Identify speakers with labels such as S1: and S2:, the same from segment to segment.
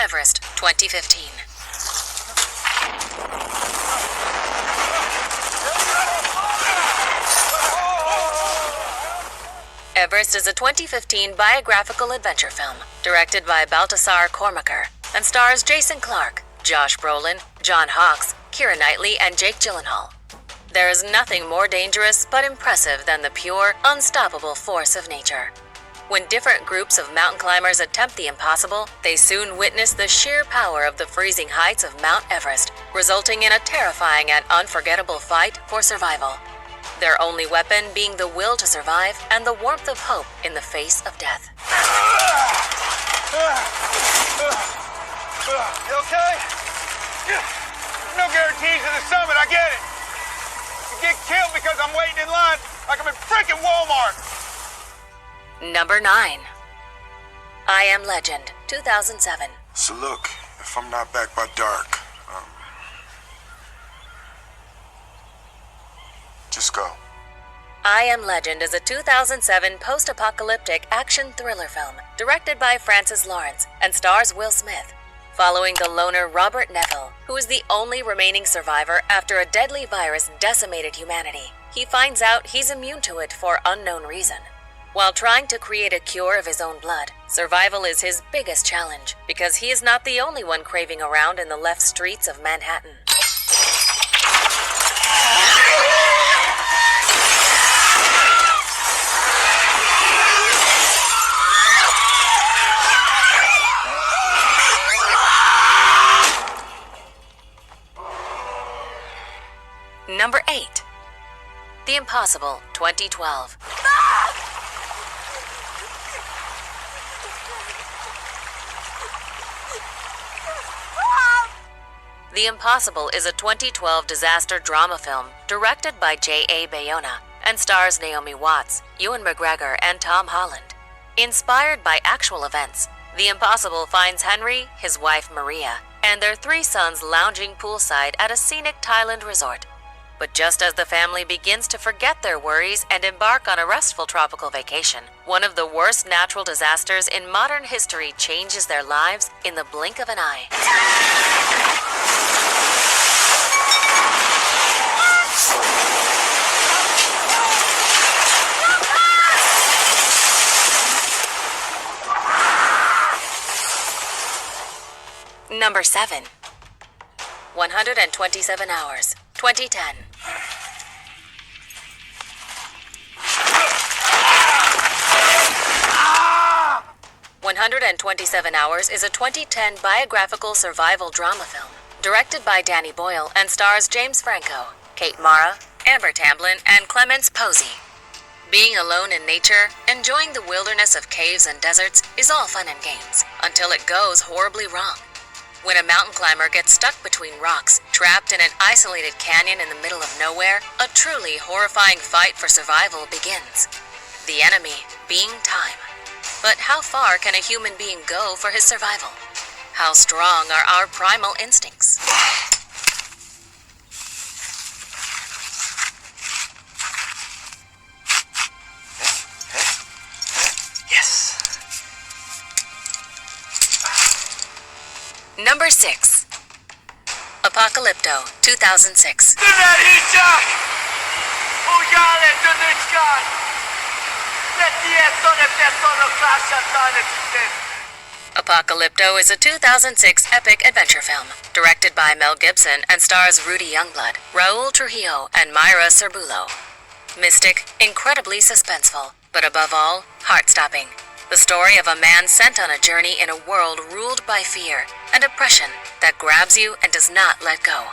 S1: Everest, 2015. Everest is a 2015 biographical adventure film, directed by Baltasar Kormaker, and stars Jason Clarke, Josh Brolin, John Hawkes, Keira Knightley, and Jake Gyllenhaal. There is nothing more dangerous but impressive than the pure, unstoppable force of nature. When different groups of mountain climbers attempt the impossible, they soon witness the sheer power of the freezing heights of Mount Everest, resulting in a terrifying and unforgettable fight for survival. Their only weapon being the will to survive and the warmth of hope in the face of death.
S2: You okay? No guarantees of the summit, I get it. You get killed because I'm waiting in line like I'm in frickin' Walmart.
S1: Number 9. I Am Legend, 2007.
S3: So look, if I'm not back by dark, just go.
S1: I Am Legend is a 2007 post-apocalyptic action thriller film directed by Francis Lawrence and stars Will Smith, following the loner Robert Neville, who is the only remaining survivor after a deadly virus decimated humanity. He finds out he's immune to it for unknown reason. While trying to create a cure of his own blood, survival is his biggest challenge because he is not the only one craving around in the left streets of Manhattan. Number 8. The Impossible, 2012. The Impossible is a 2012 disaster drama film directed by J.A. Bayona and stars Naomi Watts, Ewan McGregor, and Tom Holland. Inspired by actual events, The Impossible finds Henry, his wife Maria, and their 3 sons lounging poolside at a scenic Thailand resort. But just as the family begins to forget their worries and embark on a restful tropical vacation, one of the worst natural disasters in modern history changes their lives in the blink of an eye. Number 7. 127 Hours, 2010. 127 Hours is a 2010 biographical survival drama film, directed by Danny Boyle and stars James Franco, Kate Mara, Amber Tamblyn, and Clemence Posey. Being alone in nature, enjoying the wilderness of caves and deserts is all fun and games, until it goes horribly wrong. When a mountain climber gets stuck between rocks, trapped in an isolated canyon in the middle of nowhere, a truly horrifying fight for survival begins. The enemy being time. But how far can a human being go for his survival? How strong are our primal instincts?
S3: Yes.
S1: Number 6. Apocalypto, 2006. Apocalypto is a 2006 epic adventure film, directed by Mel Gibson and stars Rudy Youngblood, Raul Trujillo, and Myra Cerbulo. Mystic, incredibly suspenseful, but above all, heart-stopping. The story of a man sent on a journey in a world ruled by fear and oppression that grabs you and does not let go.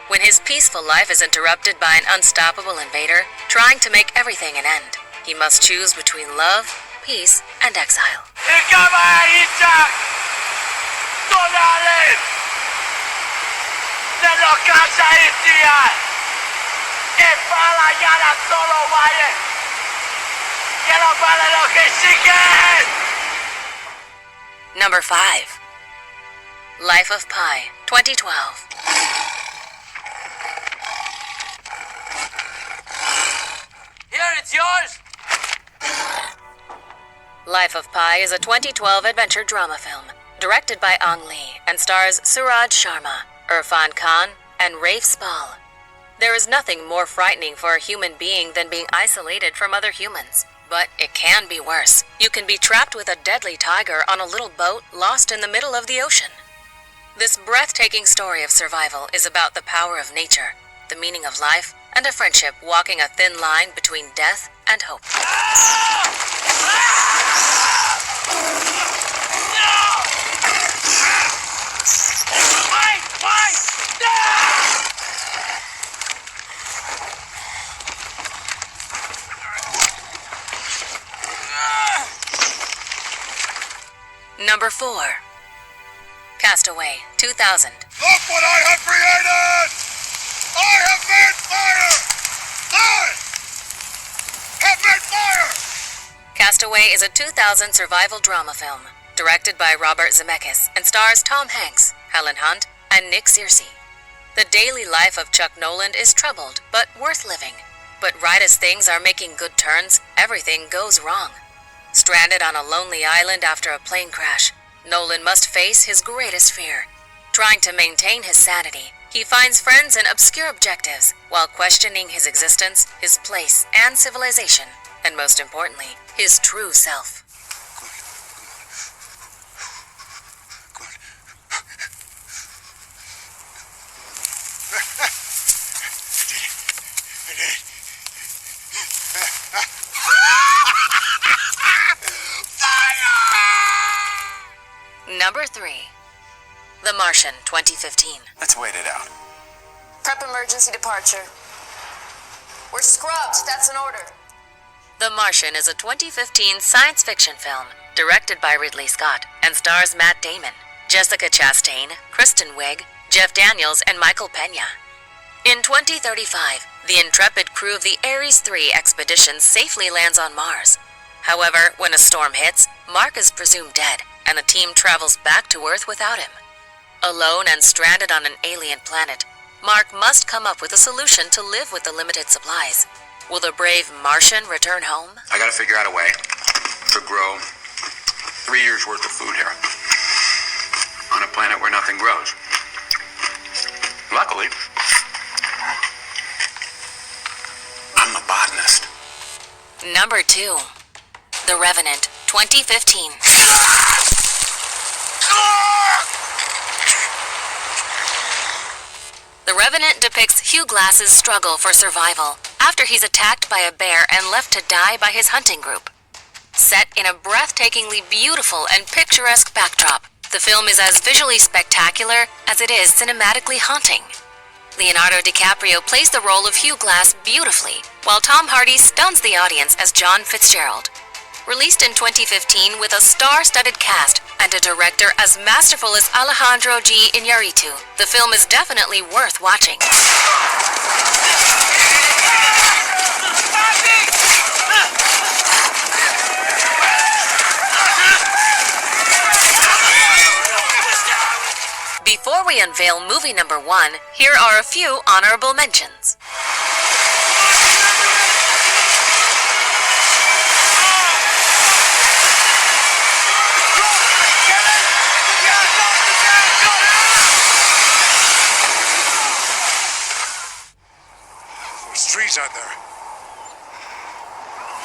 S1: When his peaceful life is interrupted by an unstoppable invader trying to make everything an end, he must choose between love, peace, and exile. Number 5. Life of Pi, 2012.
S4: Here, it's yours!
S1: Life of Pi is a 2012 adventure drama film, directed by Ang Lee, and stars Suraj Sharma, Irfan Khan, and Rafe Spall. There is nothing more frightening for a human being than being isolated from other humans. But it can be worse. You can be trapped with a deadly tiger on a little boat lost in the middle of the ocean. This breathtaking story of survival is about the power of nature, the meaning of life, and a friendship walking a thin line between death and hope. Number 4. Castaway, 2000.
S3: Look what I have created! I have made fire! I have made fire!
S1: Castaway is a 2000 survival drama film, directed by Robert Zemeckis and stars Tom Hanks, Helen Hunt, and Nick Searcy. The daily life of Chuck Noland is troubled, but worth living. But right as things are making good turns, everything goes wrong. Stranded on a lonely island after a plane crash, Nolan must face his greatest fear. Trying to maintain his sanity, he finds friends and obscure objectives while questioning his existence, his place, and civilization, and most importantly, his true self. Number 3. The Martian, 2015.
S3: Let's wait it out.
S5: Prep emergency departure. We're scrubbed. That's an order.
S1: The Martian is a 2015 science fiction film directed by Ridley Scott and stars Matt Damon, Jessica Chastain, Kristen Wiig, Jeff Daniels, and Michael Pena. In 2035, the intrepid crew of the Ares 3 expedition safely lands on Mars. However, when a storm hits, Mark is presumed dead, and the team travels back to Earth without him. Alone and stranded on an alien planet, Mark must come up with a solution to live with the limited supplies. Will the brave Martian return home?
S6: I gotta figure out a way to grow 3 years worth of food here on a planet where nothing grows. Luckily, I'm a botanist.
S1: Number 2. The Revenant, 2015. The Revenant depicts Hugh Glass's struggle for survival after he's attacked by a bear and left to die by his hunting group. Set in a breathtakingly beautiful and picturesque backdrop, the film is as visually spectacular as it is cinematically haunting. Leonardo DiCaprio plays the role of Hugh Glass beautifully, while Tom Hardy stuns the audience as John Fitzgerald. Released in 2015 with a star-studded cast and a director as masterful as Alejandro G. Iñárritu, the film is definitely worth watching. Before we unveil movie number 1, here are a few honorable mentions.
S3: Trees out there.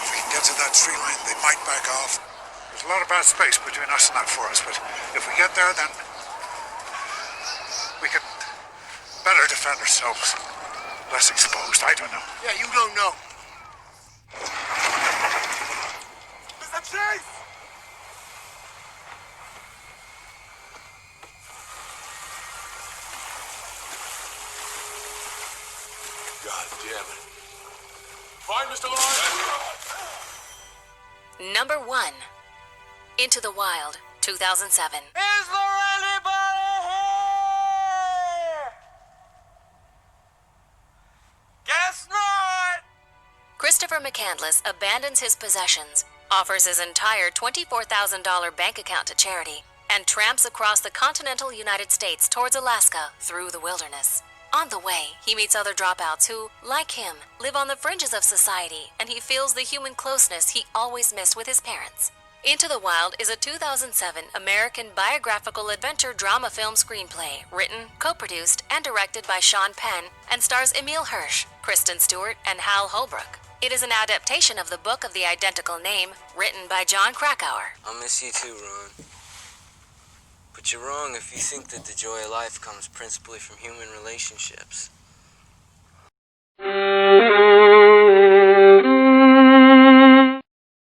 S3: If we can get to that tree line, they might back off. There's a lot of bad space between us and that forest, but if we get there, then we can better defend ourselves. Less exposed, I don't know.
S2: Yeah, you don't know. It's a chase! God damn it. Fine, Mr. Lawrence?
S1: Number 1. Into the Wild, 2007.
S2: Is there anybody here? Guess not!
S1: Christopher McCandless abandons his possessions, offers his entire $24,000 bank account to charity, and tramps across the continental United States towards Alaska through the wilderness. On the way, he meets other dropouts who, like him, live on the fringes of society, and he feels the human closeness he always missed with his parents. Into the Wild is a 2007 American biographical adventure drama film screenplay written, co-produced, and directed by Sean Penn and stars Emile Hirsch, Kristen Stewart, and Hal Holbrook. It is an adaptation of the book of the identical name, written by John Krakauer.
S7: I'll miss you too, Ron. But you're wrong if you think that the joy of life comes principally from human relationships.